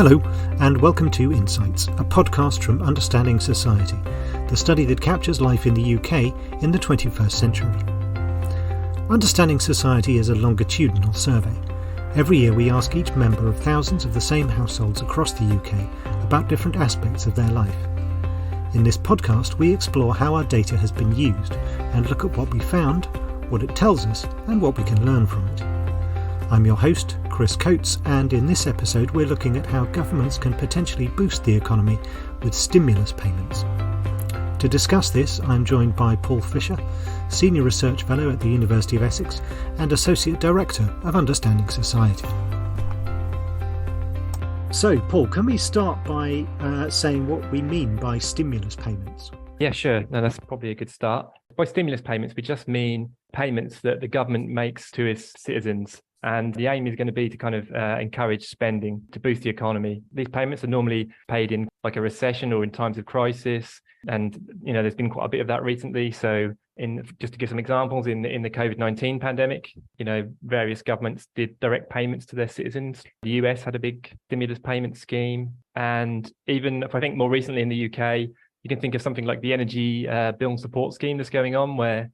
Hello, and welcome to Insights, a podcast from Understanding Society, the study that captures life in the UK in the 21st century. Understanding Society is a longitudinal survey. Every year we ask each member of thousands of the same households across the UK about different aspects of their life. In this podcast, we explore how our data has been used and look at what we found, what it tells us, and what we can learn from it. I'm your host, Chris Coates, and in this episode we're looking at how governments can potentially boost the economy with stimulus payments. To discuss this, I'm joined by Paul Fisher, Senior Research Fellow at the University of Essex and Associate Director of Understanding Society. So, Paul, can we start by saying what we mean by stimulus payments? Yeah, sure. No, that's probably a good start. By stimulus payments, we just mean payments that the government makes to its citizens. And the aim is going to be to kind of encourage spending to boost the economy. These payments are normally paid in like a recession or in times of crisis. And, there's been quite a bit of that recently. So just to give some examples, in the COVID-19 pandemic, various governments did direct payments to their citizens. The US had a big stimulus payment scheme. And even if I think more recently in the UK, you can think of something like the energy bill and support scheme that's going on, where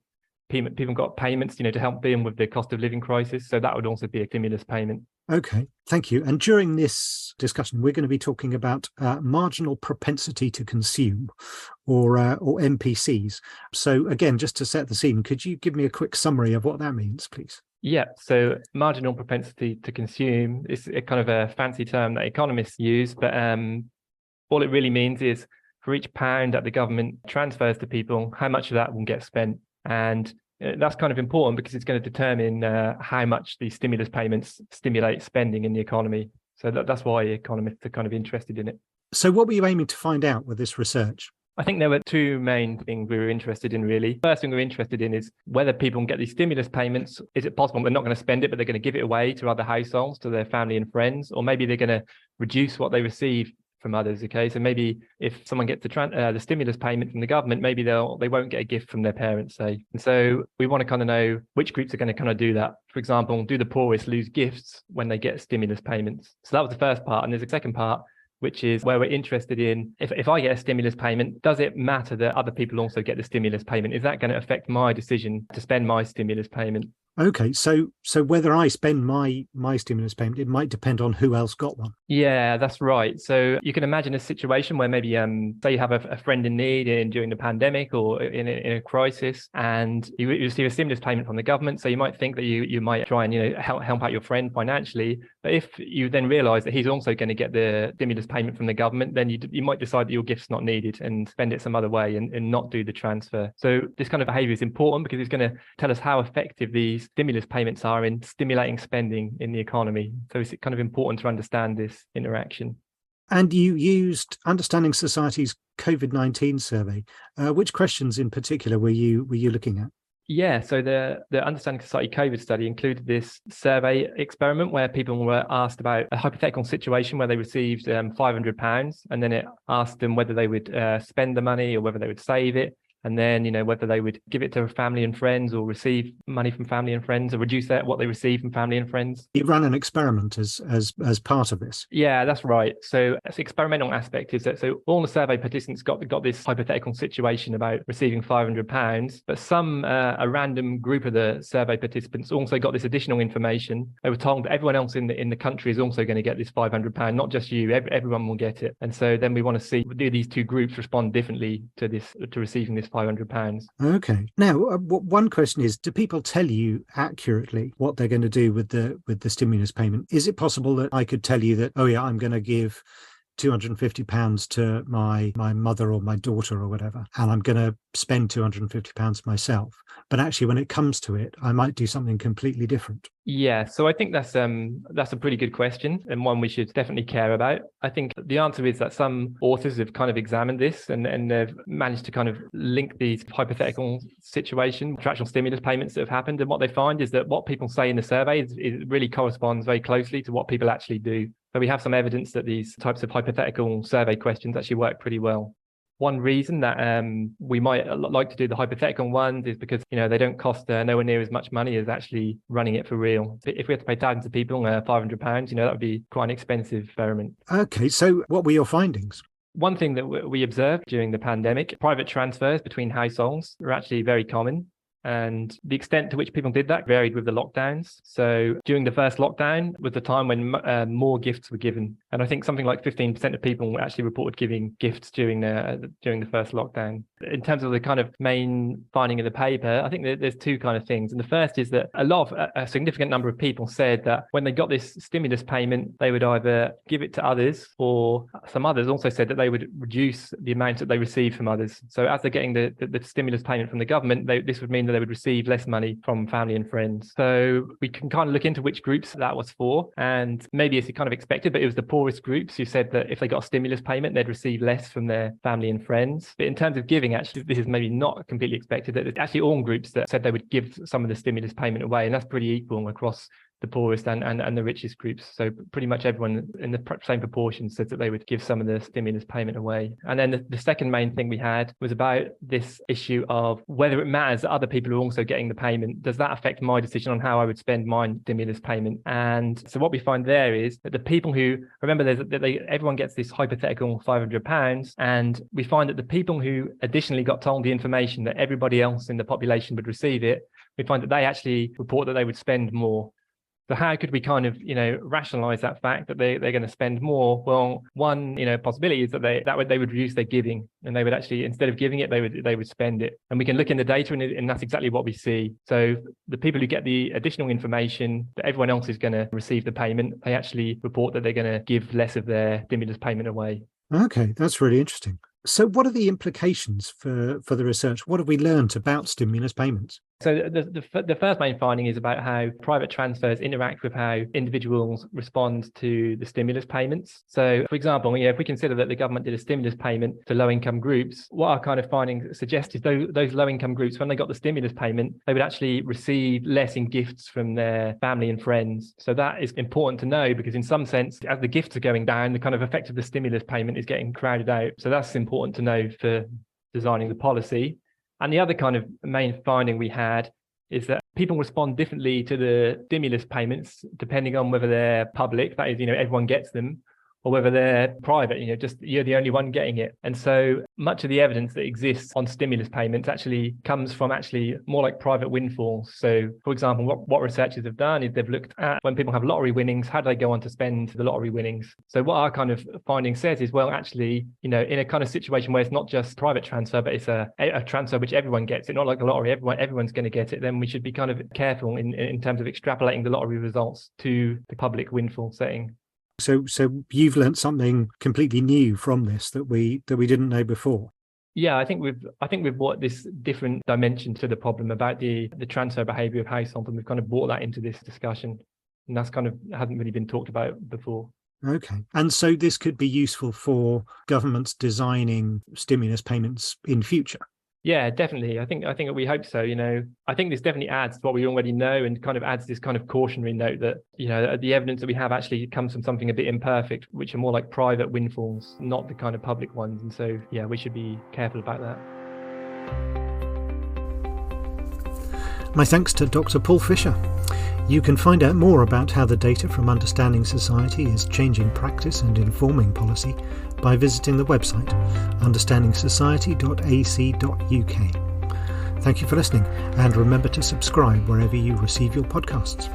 people got payments, to help deal with the cost of living crisis. So that would also be a stimulus payment. Okay, thank you. And during this discussion, we're going to be talking about marginal propensity to consume, or MPCs. So again, just to set the scene, could you give me a quick summary of what that means, please? Yeah, so marginal propensity to consume is a kind of a fancy term that economists use, but all it really means is for each pound that the government transfers to people, how much of that will get spent. And that's kind of important because it's going to determine how much these stimulus payments stimulate spending in the economy. So that's why economists are kind of interested in it. So what were you aiming to find out with this research? I think there were two main things we were interested in, really. First thing we're interested in is whether people can get these stimulus payments. Is it possible they're not going to spend it, but they're going to give it away to other households, to their family and friends? Or maybe they're going to reduce what they receive from others. Okay, so maybe if someone gets the stimulus payment from the government, maybe they won't get a gift from their parents, say. And so we want to kind of know which groups are going to kind of do that. For example, do the poorest lose gifts when they get stimulus payments? So that was the first part. And there's a second part, which is where we're interested in, if I get a stimulus payment, does it matter that other people also get the stimulus payment? Is that going to affect my decision to spend my stimulus payment? Okay, so whether I spend my stimulus payment, it might depend on who else got one. Yeah, that's right. So you can imagine a situation where maybe, say you have a friend in need during the pandemic or in a crisis, and you receive a stimulus payment from the government. So you might think that you might try and help out your friend financially. But if you then realise that he's also going to get the stimulus payment from the government, then you might decide that your gift's not needed and spend it some other way and not do the transfer. So this kind of behaviour is important because it's going to tell us how effective these stimulus payments are in stimulating spending in the economy. So it's kind of important to understand this interaction. And you used Understanding Society's COVID-19 survey. Which questions in particular were you looking at? Yeah, so the Understanding Society COVID study included this survey experiment where people were asked about a hypothetical situation where they received £500, and then it asked them whether they would spend the money or whether they would save it. And then, whether they would give it to family and friends or receive money from family and friends or reduce what they receive from family and friends. You ran an experiment as part of this. Yeah, that's right. So the experimental aspect is that so all the survey participants got this hypothetical situation about receiving £500, but a random group of the survey participants also got this additional information. They were told that everyone else in the country is also going to get this £500, not just you. Everyone will get it. And so then we want to see, do these two groups respond differently to receiving this £500? Okay. Now, one question is: do people tell you accurately what they're going to do with the stimulus payment? Is it possible that I could tell you that, oh yeah, I'm going to give £250 to my mother or my daughter or whatever, and I'm going to spend £250 myself, but actually when it comes to it, I might do something completely different? Yeah, so I think that's a pretty good question and one we should definitely care about. I think the answer is that some authors have kind of examined this and they've managed to kind of link these hypothetical situations to actual stimulus payments that have happened. And what they find is that what people say in the survey is really corresponds very closely to what people actually do. So we have some evidence that these types of hypothetical survey questions actually work pretty well. One reason that we might like to do the hypothetical ones is because, they don't cost nowhere near as much money as actually running it for real. If we had to pay thousands of people £500, that would be quite an expensive experiment. Okay, so what were your findings? One thing that we observed during the pandemic, private transfers between households were actually very common. And the extent to which people did that varied with the lockdowns. So during the first lockdown was the time when more gifts were given. And I think something like 15% of people actually reported giving gifts during the first lockdown. In terms of the kind of main finding of the paper, I think there's two kind of things. And the first is that a significant number of people said that when they got this stimulus payment, they would either give it to others, or some others also said that they would reduce the amount that they received from others. So as they're getting the stimulus payment from the government, this would mean that they would receive less money from family and friends. So we can kind of look into which groups that was for, and maybe it's kind of expected, but it was the poorest groups who said that if they got a stimulus payment, they'd receive less from their family and friends. But in terms of giving, actually, this is maybe not completely expected, that it's actually all groups that said they would give some of the stimulus payment away, and that's pretty equal across the poorest and the richest groups. So pretty much everyone in the same proportion said that they would give some of the stimulus payment away. And then the second main thing we had was about this issue of whether it matters that other people are also getting the payment. Does that affect my decision on how I would spend my stimulus payment? And so what we find there is that the people who, remember, everyone gets this hypothetical £500, and we find that the people who additionally got told the information that everybody else in the population would receive it, we find that they actually report that they would spend more. So how could we kind of, rationalize that fact that they're going to spend more? Well, one, possibility is that they would reduce their giving, and they would actually, instead of giving it, they would spend it. And we can look in the data, and that's exactly what we see. So the people who get the additional information that everyone else is going to receive the payment, they actually report that they're going to give less of their stimulus payment away. Okay, that's really interesting. So what are the implications for the research? What have we learned about stimulus payments? So the first main finding is about how private transfers interact with how individuals respond to the stimulus payments. So, for example, if we consider that the government did a stimulus payment to low-income groups, what our kind of findings suggest is those low-income groups, when they got the stimulus payment, they would actually receive less in gifts from their family and friends. So that is important to know, because in some sense, as the gifts are going down, the kind of effect of the stimulus payment is getting crowded out. So that's important to know for designing the policy. And the other kind of main finding we had is that people respond differently to the stimulus payments depending on whether they're public, that is, everyone gets them, or whether they're private, just you're the only one getting it. And so much of the evidence that exists on stimulus payments actually comes from more like private windfalls. So, for example, what researchers have done is they've looked at when people have lottery winnings, how do they go on to spend the lottery winnings? So what our kind of finding says is, well, actually, in a kind of situation where it's not just private transfer, but it's a transfer which everyone gets, it's not like a lottery, everyone's going to get it, then we should be kind of careful in terms of extrapolating the lottery results to the public windfall setting. So you've learnt something completely new from this that we didn't know before. Yeah, I think we've brought this different dimension to the problem about the transfer behaviour of households, and we've kind of brought that into this discussion, and that's kind of hasn't really been talked about before. Okay, and so this could be useful for governments designing stimulus payments in future. Yeah, definitely. I think we hope so. I think this definitely adds to what we already know, and kind of adds this kind of cautionary note that, the evidence that we have actually comes from something a bit imperfect, which are more like private windfalls, not the kind of public ones. And so, yeah, we should be careful about that. My thanks to Dr. Paul Fisher. You can find out more about how the data from Understanding Society is changing practice and informing policy by visiting the website understandingsociety.ac.uk. Thank you for listening, and remember to subscribe wherever you receive your podcasts.